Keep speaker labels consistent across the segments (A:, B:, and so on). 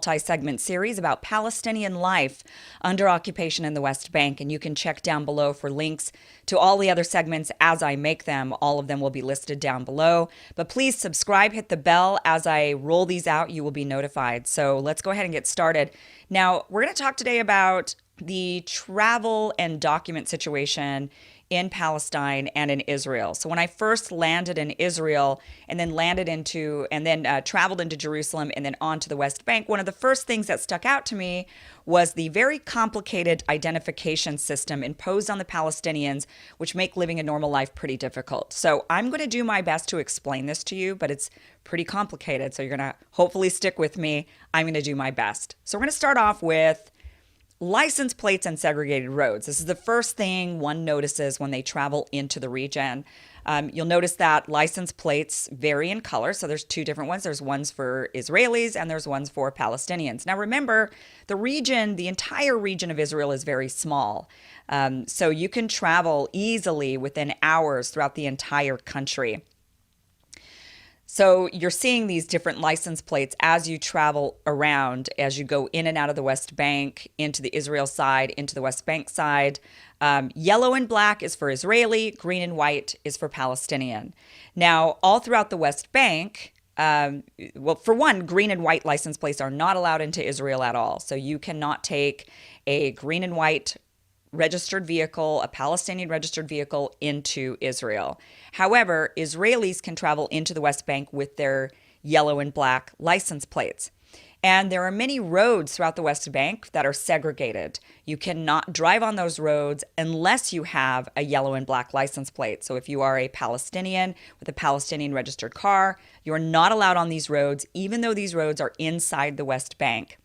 A: Multi-segment series about Palestinian life under occupation in the West Bank, and you can check down below for links to all the other segments as I make them. All of them will be listed down below, but please subscribe, hit the bell. As I roll these out, you will be notified. So let's go ahead and get started. Now, we're going to talk today about the travel and document situation in Palestine and in Israel. So when I first landed in Israel and then traveled into Jerusalem and then on to the West Bank, one of the first things that stuck out to me was the very complicated identification system imposed on the Palestinians, which make living a normal life pretty difficult. So I'm going to do my best to explain this to you, but it's pretty complicated. So you're going to hopefully stick with me. I'm going to do my best. So we're going to start off with license plates and segregated roads. This is the first thing one notices when they travel into the region. You'll notice that license plates vary in color. So there's two different ones. There's ones for Israelis and there's ones for Palestinians. Now remember, the entire region of Israel is very small. So you can travel easily within hours throughout the entire country. So you're seeing these different license plates as you travel around, as you go in and out of the West Bank, into the Israel side, into the West Bank side. Yellow and black is for Israeli, green and white is for Palestinian. Now, all throughout the West Bank, for one, green and white license plates are not allowed into Israel at all. So you cannot take a green and white registered vehicle, a Palestinian registered vehicle, into Israel. However, Israelis can travel into the West Bank with their yellow and black license plates. And there are many roads throughout the West Bank that are segregated. You cannot drive on those roads unless you have a yellow and black license plate. So if you are a Palestinian with a Palestinian registered car, you're not allowed on these roads, even though these roads are inside the West Bank,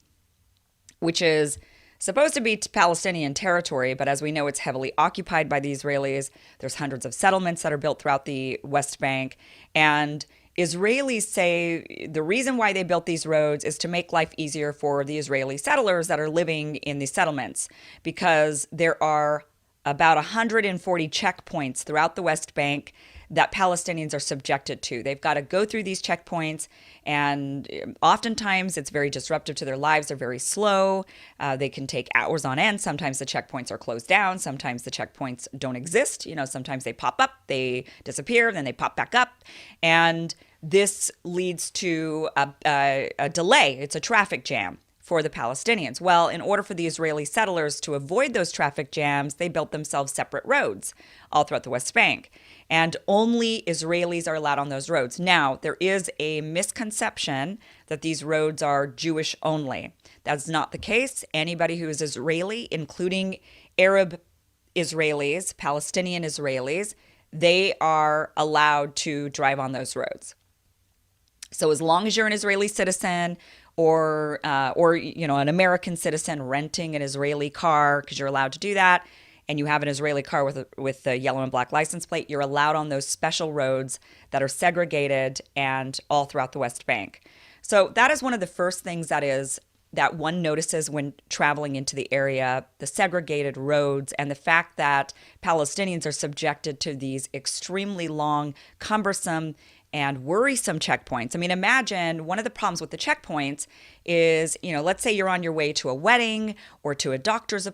A: which is supposed to be Palestinian territory, but as we know, it's heavily occupied by the Israelis. There's hundreds of settlements that are built throughout the West Bank. And Israelis say the reason why they built these roads is to make life easier for the Israeli settlers that are living in these settlements, because there are about 140 checkpoints throughout the West Bank that Palestinians are subjected to. They've got to go through these checkpoints, and oftentimes it's very disruptive to their lives. They're very slow. They can take hours on end. Sometimes the checkpoints are closed down. Sometimes the checkpoints don't exist. Sometimes they pop up, they disappear, then they pop back up. And this leads to a delay. It's a traffic jam for the Palestinians. Well, in order for the Israeli settlers to avoid those traffic jams, they built themselves separate roads all throughout the West Bank. And only Israelis are allowed on those roads. Now, there is a misconception that these roads are Jewish only. That's not the case. Anybody who is Israeli, including Arab Israelis, Palestinian Israelis, they are allowed to drive on those roads. So as long as you're an Israeli citizen or an American citizen renting an Israeli car, because you're allowed to do that, and you have an Israeli car with a yellow and black license plate, you're allowed on those special roads that are segregated and all throughout the West Bank. So that is one of the first things that one notices when traveling into the area, the segregated roads and the fact that Palestinians are subjected to these extremely long, cumbersome, and worrisome checkpoints. I mean, imagine one of the problems with the checkpoints is, let's say you're on your way to a wedding or to a doctor's